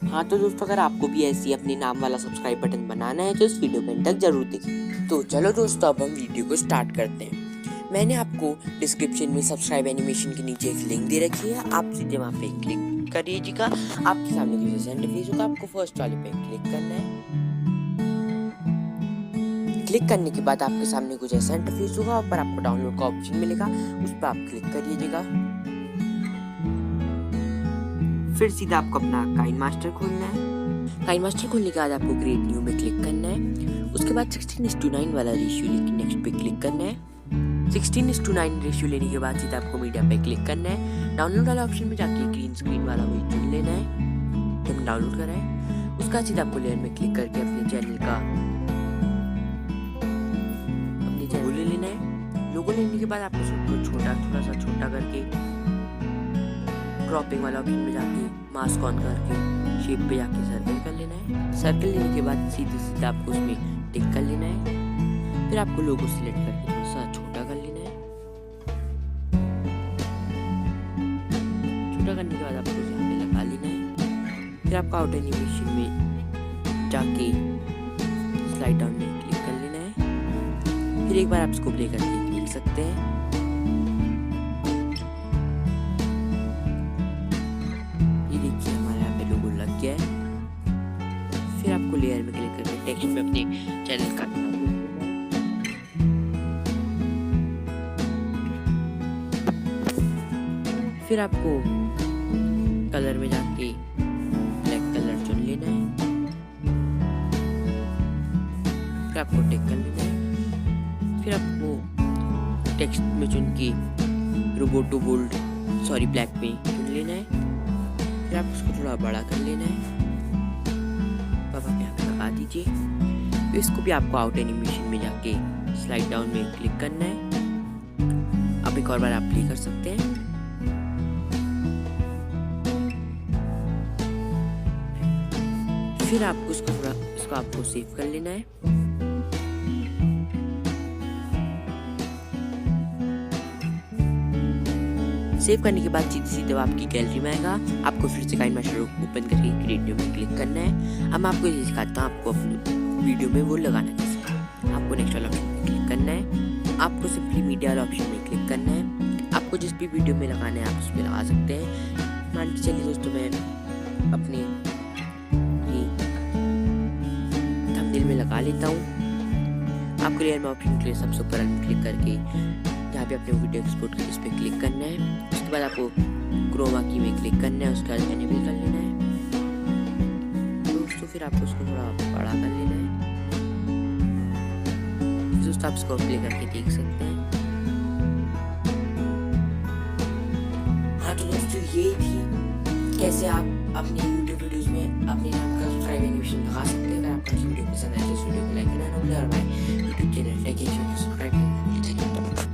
हाँ तो दोस्तों, अगर आपको भी ऐसी अपने नाम वाला सब्सक्राइब बटन बनाना है तो इस वीडियो को एंड तक जरूर देखें। तो चलो दोस्तों, अब हम वीडियो को स्टार्ट करते हैं। मैंने आपको डिस्क्रिप्शन में सब्सक्राइब एनिमेशन के नीचे एक लिंक दे रखी है, आप सीधे वहाँ पे क्लिक करिएगा। आपके सामने कुछ इंटरफेस होगा, आपको फर्स्ट वाले पे क्लिक करना है। क्लिक करने के बाद आपके सामने कुछ ऐसा इंटरफेस होगा, ऊपर आपको डाउनलोड का ऑप्शन मिलेगा, उस पर आप क्लिक करिएगा। फिर सीधा आपको अपना काइनमास्टर खोलना है। काइनमास्टर खोलने के बाद आपको क्रिएट न्यू में क्लिक करना है। उसके बाद 16:9 वाला रेशियो लेके नेक्स्ट पे क्लिक करना है। 16:9 रेशियो लेने के बाद सीधा आपको मीडिया पे क्लिक करना है। डाउनलोड वाला ऑप्शन में जाके ग्रीन स्क्रीन वाला वही चुन लेना है जब हम डाउनलोड कर रहे हैं। उसके बाद सीधा आपको लेयर में क्लिक करके अपने चैनल का लोगो ले लेना है। लोगो लेने के बाद आपको सबको थोड़ा सा छोटा करके क्रॉपिंग वाला ऑप्शन में जाके मास्क ऑन करके शेप पे जाके सर्कल कर लेना है। सर्कल लेने के बाद सीधे आपको उसमें टिक कर लेना है। फिर आपको लोगो सिलेक्ट करके थोड़ा सा छोटा कर लेना है। छोटा करने के बाद आपको यहाँ पे लगा लेना है। फिर आपको आउट एनिमेशन में जाके स्लाइड डाउन में क्लिक कर लेना है। फिर एक बार आप इसको प्ले करके देख सकते हैं। है। फिर आपको लेयर में क्लिक करके टेक्स्ट में अपने चैनल का फिर आपको कलर में जाके ब्लैक कलर चुन लेना है। फिर आपको टिक कर लेना है। फिर आपको टेक्स्ट में चुन के रोबोटो बोल्ड ब्लैक में चुन लेना है। फिर आप उसको थोड़ा बड़ा कर लेना है, पापा पे आप लगा दीजिए। तो इसको भी आपको आउट एनिमेशन में जाके स्लाइड डाउन में क्लिक करना है। अब एक और बार आप प्ले कर सकते हैं। फिर आपको इसको आपको सेव कर लेना है। सेव करने के बाद सीधे आपकी गैलरी में आएगा। आपको फिर से काइनमास्टर ओपन करके क्रिएट न्यू में क्लिक करना है। अब मैं आपको ये सिखाता हूँ आपको अपनी वीडियो में वो लगाना कैसे। आपको नेक्स्ट वाला ऑप्शन में क्लिक करना है। आपको सिंपली मीडिया वाला ऑप्शन में क्लिक करना है। आपको जिस भी वीडियो में लगाना है आप उस पर लगा सकते हैं। मान के चलिए दोस्तों, मैं अपने थंबनेल में लगा लेता हूँ। आपको लेयर में ऑप्शन के लिए सबसे ऊपर क्लिक करके जहाँ पे अपने वीडियो एक्सपोर्ट कर इस पर क्लिक करना है। उसके बाद आपको क्रोमा की में क्लिक करना है, उसके बाद एनेबल कर लेना है। दोस्तों फिर आपको उसको थोड़ा बड़ा कर लेना है। दोस्तों आप इसको प्ले करके देख सकते हैं। हाँ तो दोस्तों ये थी कैसे आप अपनी यूट्यूब वीडियोस में अपने नाम का सब्सक्राइब एनिमेशन लगा सकते हैं।